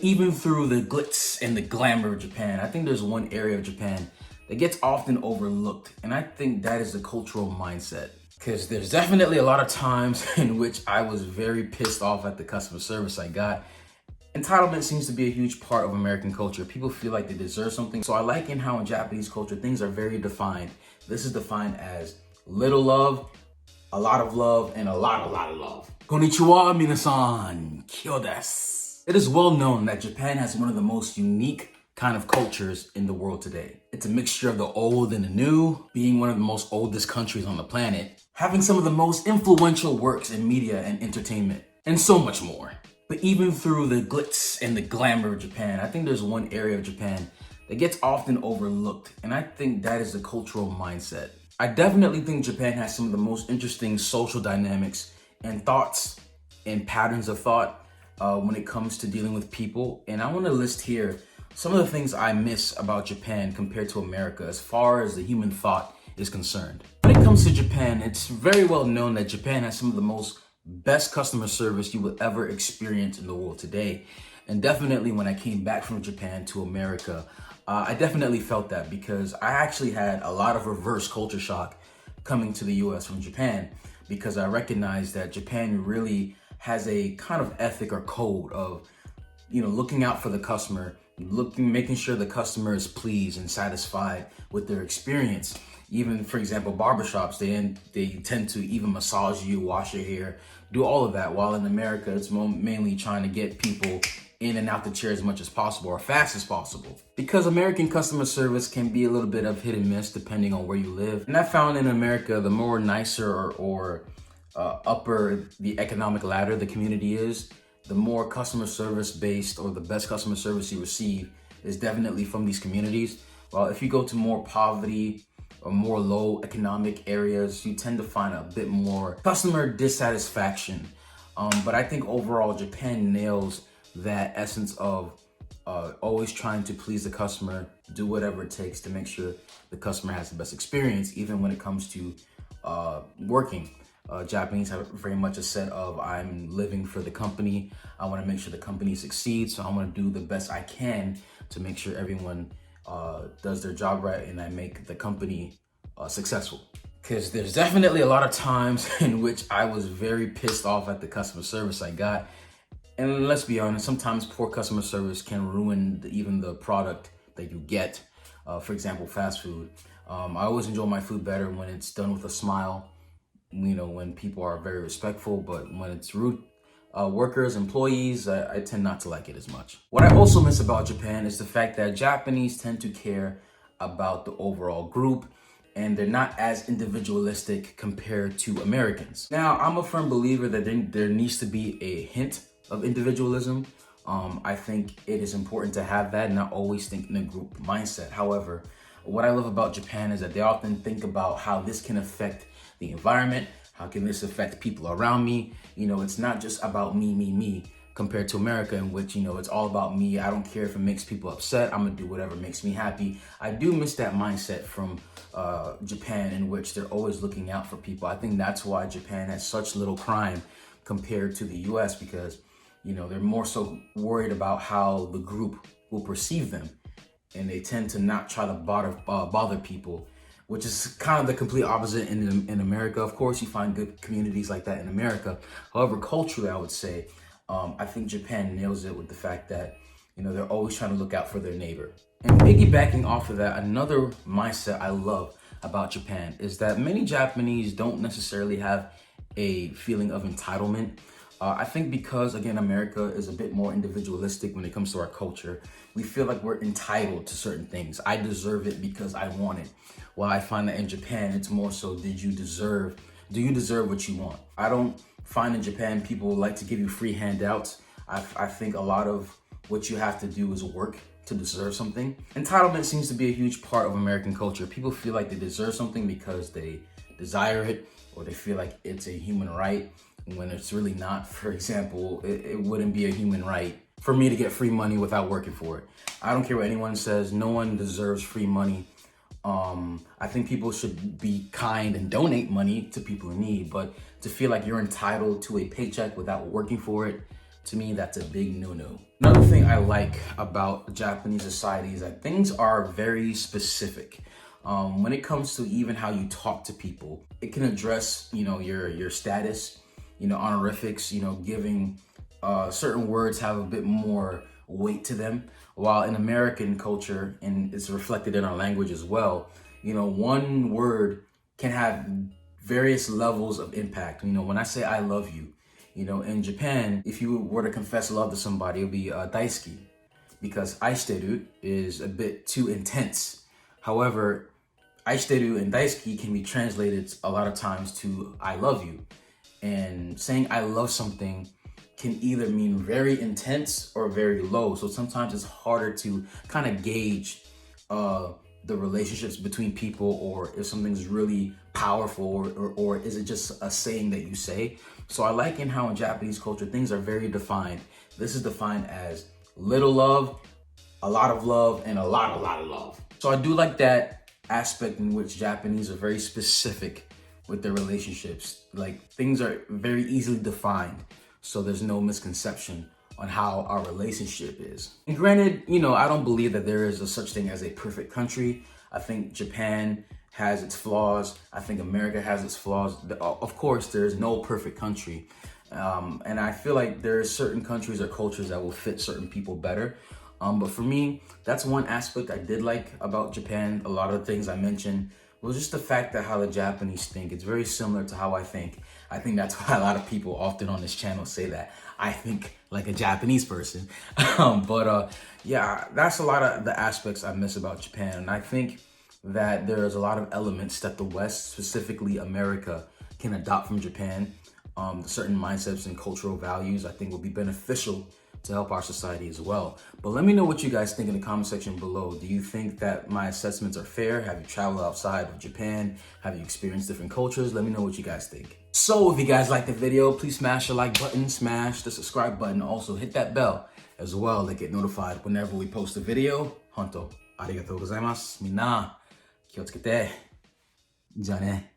But even through the glitz and the glamour of Japan, I think there's one area of Japan that gets often overlooked. And I think that is the cultural mindset. Because there's definitely a lot of times in which I was very pissed off at the customer service I got. Entitlement seems to be a huge part of American culture. People feel like they deserve something. So I liken how in Japanese culture, things are very defined. This is defined as little love, a lot of love, and a lot of love. Konnichiwa, minasan. Kyo desu. It is well known that Japan has one of the most unique kind of cultures in the world today. It's a mixture of the old and the new, being one of the most oldest countries on the planet, having some of the most influential works in media and entertainment, and so much more. But even through the glitz and the glamour of Japan, I think there's one area of Japan that gets often overlooked, and I think that is the cultural mindset. I definitely think Japan has some of the most interesting social dynamics and thoughts and patterns of thought when it comes to dealing with people. And I want to list here some of the things I miss about Japan compared to America as far as the human thought is concerned. When it comes to Japan, it's very well known that Japan has some of the most best customer service you will ever experience in the world today. And definitely when I came back from Japan to America, I definitely felt that because I actually had a lot of reverse culture shock coming to the US from Japan, because I recognized that Japan really has a kind of ethic or code of, looking out for the customer, making sure the customer is pleased and satisfied with their experience. Even, for example, barbershops, they tend to even massage you, wash your hair, do all of that. While in America, it's mainly trying to get people in and out the chair as much as possible or fast as possible. Because American customer service can be a little bit of hit and miss depending on where you live. And I found in America, the more nicer or upper the economic ladder the community is, the more customer service based or the best customer service you receive is definitely from these communities. Well, if you go to more poverty or more low economic areas, you tend to find a bit more customer dissatisfaction. But I think overall Japan nails that essence of always trying to please the customer, do whatever it takes to make sure the customer has the best experience, even when it comes to working. Japanese have very much a set of, I'm living for the company. I want to make sure the company succeeds. So I want to do the best I can to make sure everyone does their job right and I make the company successful. Because there's definitely a lot of times in which I was very pissed off at the customer service I got. And let's be honest, sometimes poor customer service can ruin even the product that you get. For example, fast food. I always enjoy my food better when it's done with a smile. When people are very respectful, but when it's rude workers, employees, I tend not to like it as much. What I also miss about Japan is the fact that Japanese tend to care about the overall group and they're not as individualistic compared to Americans. Now, I'm a firm believer that there needs to be a hint of individualism. I think it is important to have that and not always think in a group mindset. However, what I love about Japan is that they often think about how this can affect the environment, how can this affect people around me. It's not just about me, compared to America, in which, it's all about me. I don't care if it makes people upset. I'm gonna do whatever makes me happy. I do miss that mindset from Japan, in which they're always looking out for people. I think that's why Japan has such little crime compared to the US, because, they're more so worried about how the group will perceive them. And they tend to not try to bother people, which is kind of the complete opposite in America. Of course, you find good communities like that in America. However, culturally, I would say, I think Japan nails it with the fact that, they're always trying to look out for their neighbor. And piggybacking off of that, another mindset I love about Japan is that many Japanese don't necessarily have a feeling of entitlement. I think because, again, America is a bit more individualistic when it comes to our culture. We feel like we're entitled to certain things. I deserve it because I want it. While I find that in Japan, it's more so, do you deserve what you want? I don't find in Japan people like to give you free handouts. I think a lot of what you have to do is work to deserve something. Entitlement seems to be a huge part of American culture. People feel like they deserve something because they desire it, or they feel like it's a human right when it's really not. For example, it wouldn't be a human right for me to get free money without working for it. I don't care what anyone says. No one deserves free money. I think people should be kind and donate money to people in need, but to feel like you're entitled to a paycheck without working for it, To me, that's a big no-no. Another thing I like about Japanese society is that things are very specific. When it comes to even how you talk to people, it can address, your status, honorifics, giving certain words have a bit more weight to them. While in American culture, and it's reflected in our language as well, one word can have various levels of impact. When I say I love you, in Japan, if you were to confess love to somebody, it would be daisuki, because aishiteru is a bit too intense. However, aishiteru and daisuki can be translated a lot of times to I love you. And saying I love something can either mean very intense or very low. So sometimes it's harder to kind of gauge the relationships between people, or if something's really powerful, or is it just a saying that you say. So I like in how in Japanese culture things are very defined. This is defined as little love, a lot of love, and a lot of love. So I do like that aspect in which Japanese are very specific with their relationships. Like, things are very easily defined, so there's no misconception on how our relationship is. And granted, I don't believe that there is a such thing as a perfect country. I think Japan has its flaws. I think America has its flaws. Of course, there's no perfect country. And I feel like there are certain countries or cultures that will fit certain people better. But for me, that's one aspect I did like about Japan. A lot of things I mentioned was just the fact that how the Japanese think. It's very similar to how I think. I think that's why a lot of people often on this channel say that I think like a Japanese person. Yeah, that's a lot of the aspects I miss about Japan. And I think that there's a lot of elements that the West, specifically America, can adopt from Japan. Certain mindsets and cultural values I think will be beneficial to help our society as well. But let me know what you guys think in the comment section below. Do you think that my assessments are fair? Have you traveled outside of Japan? Have you experienced different cultures? Let me know what you guys think. So if you guys liked the video, please smash the like button, smash the subscribe button. Also hit that bell as well to get notified whenever we post a video. Honto, arigatou gozaimasu. Minna, 気をつけて。じゃあね。